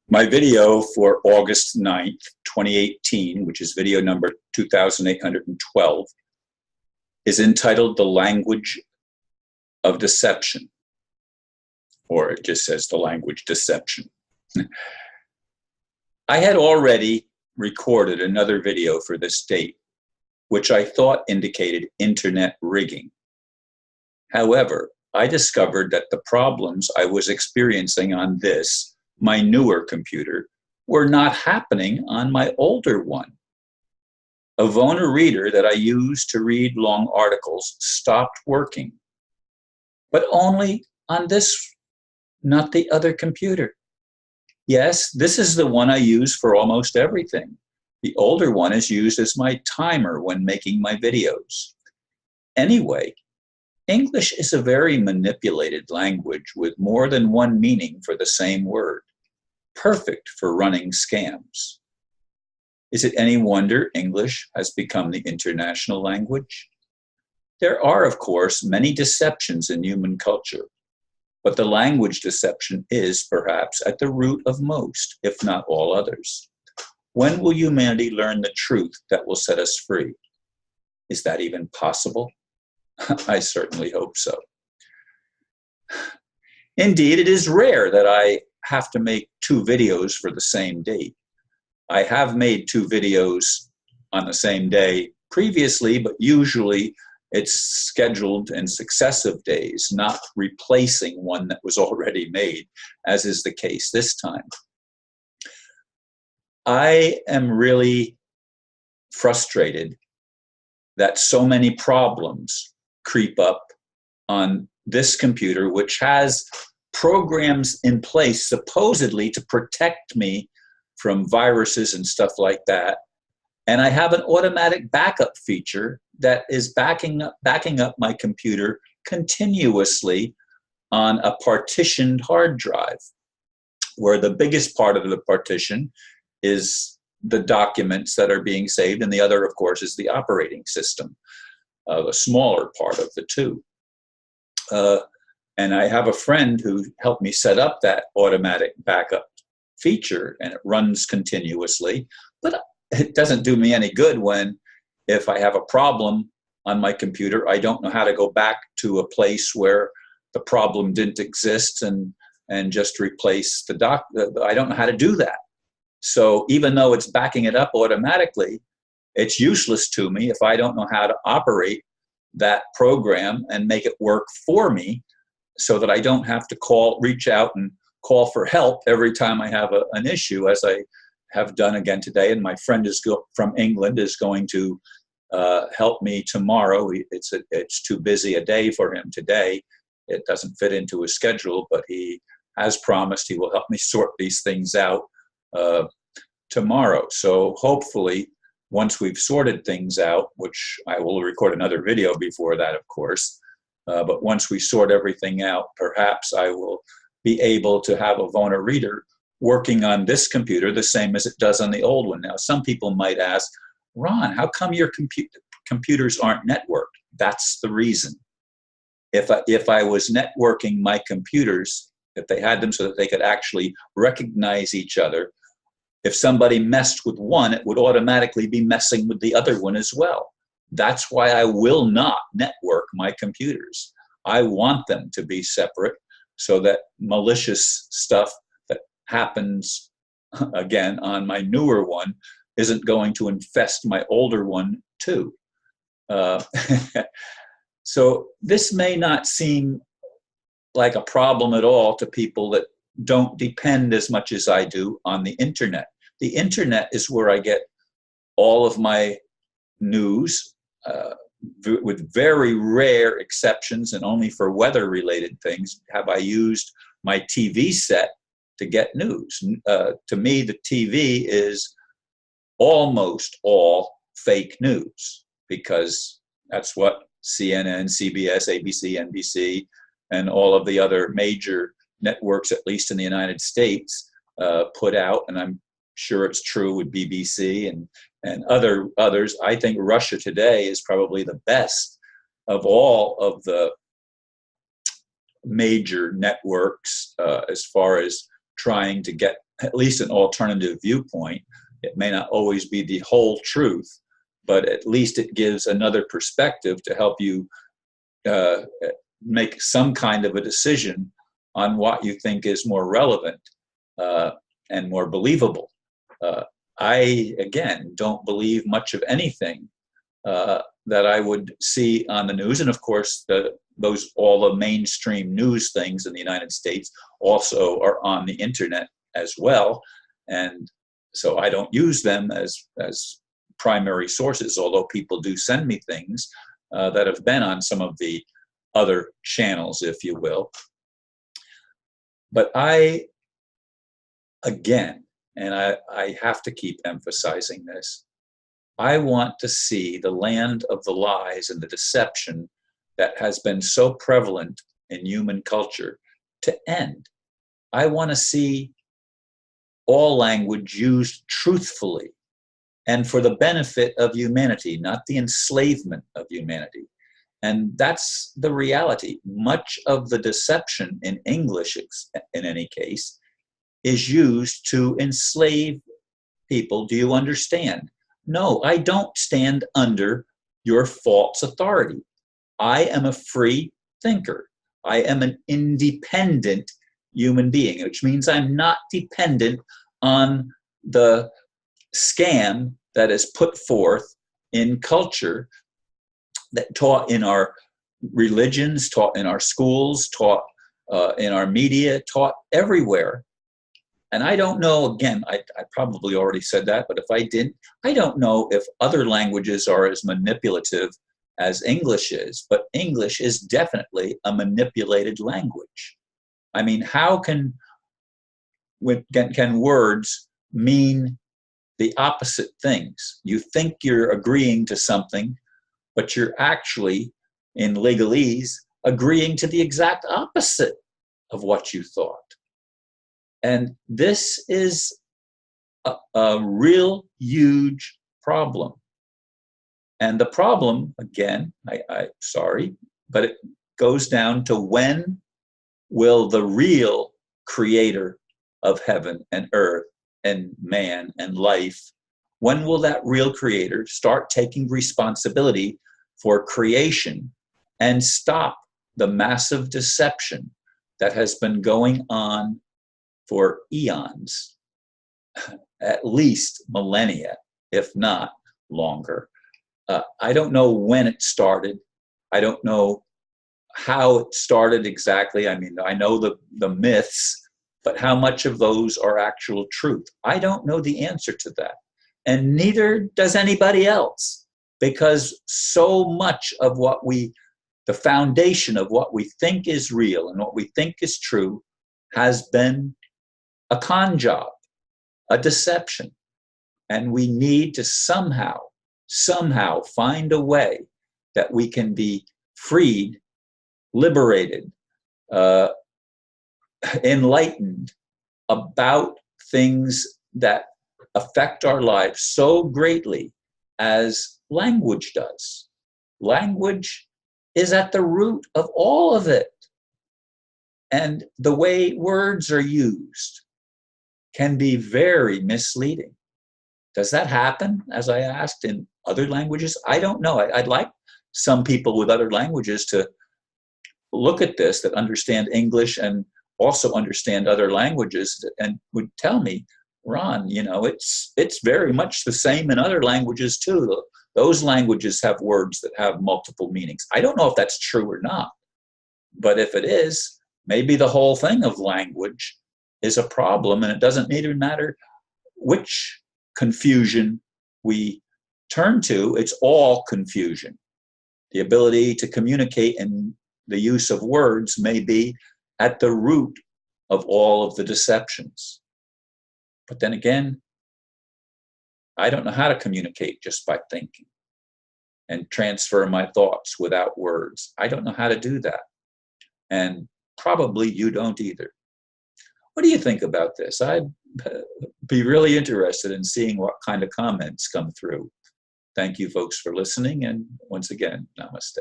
My video for August 9th, 2018, which is video number 2812, is entitled The Language of Deception, or it just says The Language Deception. I had already recorded another video for this date, which I thought indicated internet rigging. However, I discovered that the problems I was experiencing on this, my newer computer, were not happening on my older one. Ivona Reader that I used to read long articles stopped working, but only on this, not the other computer. Yes, this is the one I use for almost everything. The older one is used as my timer when making my videos. Anyway, English is a very manipulated language with more than one meaning for the same word, perfect for running scams. Is it any wonder English has become the international language? There are, of course, many deceptions in human culture, but the language deception is perhaps at the root of most, if not all others. When will humanity learn the truth that will set us free? Is that even possible? I certainly hope so. Indeed, it is rare that I have to make two videos for the same date. I have made two videos on the same day previously, but usually it's scheduled in successive days, not replacing one that was already made, as is the case this time. I am really frustrated that so many problems creep up on this computer, which has programs in place supposedly to protect me from viruses and stuff like that. And I have an automatic backup feature that is backing up my computer continuously on a partitioned hard drive, where the biggest part of the partition is the documents that are being saved, and the other, of course, is the operating system, the smaller part of the two. And I have a friend who helped me set up that automatic backup feature, and it runs continuously, but it doesn't do me any good when, if I have a problem on my computer, I don't know how to go back to a place where the problem didn't exist and just replace I don't know how to do that. So even though it's backing it up automatically, it's useless to me if I don't know how to operate that program and make it work for me, so that I don't have to reach out and call for help every time I have an issue, as I have done again today. And my friend from England is going to help me tomorrow. It's too busy a day for him today. It doesn't fit into his schedule, but he has promised he will help me sort these things out tomorrow. So hopefully, once we've sorted things out, which I will record another video before that, of course, but once we sort everything out, perhaps I will be able to have Ivona Reader working on this computer the same as it does on the old one. Now, some people might ask, Ron, how come your computers aren't networked? That's the reason. If I was networking my computers, if they had them so that they could actually recognize each other, if somebody messed with one, it would automatically be messing with the other one as well. That's why I will not network my computers. I want them to be separate so that malicious stuff that happens, again, on my newer one isn't going to infest my older one too. So this may not seem like a problem at all to people that don't depend as much as I do on the internet. The internet is where I get all of my news, with very rare exceptions, and only for weather-related things have I used my TV set to get news. To me, the TV is almost all fake news, because that's what CNN, CBS, ABC, NBC, and all of the other major networks, at least in the United States, put out. And I'm sure it's true with BBC and others. I think Russia Today is probably the best of all of the major networks as far as trying to get at least an alternative viewpoint. It may not always be the whole truth, but at least it gives another perspective to help you uh, make some kind of a decision on what you think is more relevant uh, and more believable. Uh, I, again, don't believe much of anything that I would see on the news. And of course, all the mainstream news things in the United States also are on the internet as well. And so I don't use them as primary sources, although people do send me things that have been on some of the other channels, if you will. But again, and I have to keep emphasizing this, I want to see the land of the lies and the deception that has been so prevalent in human culture to end. I want to see all language used truthfully and for the benefit of humanity, not the enslavement of humanity. And that's the reality. Much of the deception in English, in any case, is used to enslave people. Do you understand? No, I don't stand under your false authority. I am a free thinker. I am an independent human being, which means I'm not dependent on the scam that is put forth in culture, that taught in our religions, taught in our schools, taught in our media, taught everywhere. And I don't know, again, I probably already said that, but if I didn't, I don't know if other languages are as manipulative as English is, but English is definitely a manipulated language. I mean, how can words mean the opposite things? You think you're agreeing to something, but you're actually, in legalese, agreeing to the exact opposite of what you thought. And this is a real huge problem. And the problem, again, I sorry, but it goes down to when will the real creator of heaven and earth and man and life, when will that real creator start taking responsibility for creation and stop the massive deception that has been going on for eons, at least millennia, if not longer? I don't know when it started. I don't know how it started exactly. I mean, I know the myths, but how much of those are actual truth? I don't know the answer to that. And neither does anybody else, because so much of the foundation of what we think is real and what we think is true has been a con job, a deception. And we need to somehow find a way that we can be freed, liberated, enlightened about things that affect our lives so greatly as language does. Language is at the root of all of it. And the way words are used can be very misleading. Does that happen, as I asked, in other languages? I don't know. I'd like some people with other languages to look at this, that understand English and also understand other languages, and would tell me, Ron, it's very much the same in other languages too. Those languages have words that have multiple meanings. I don't know if that's true or not, but if it is, maybe the whole thing of language is a problem, and it doesn't even matter which confusion we turn to, it's all confusion. The ability to communicate and the use of words may be at the root of all of the deceptions. But then again, I don't know how to communicate just by thinking and transfer my thoughts without words. I don't know how to do that. And probably you don't either. What do you think about this? I'd be really interested in seeing what kind of comments come through. Thank you, folks, for listening. And once again, namaste.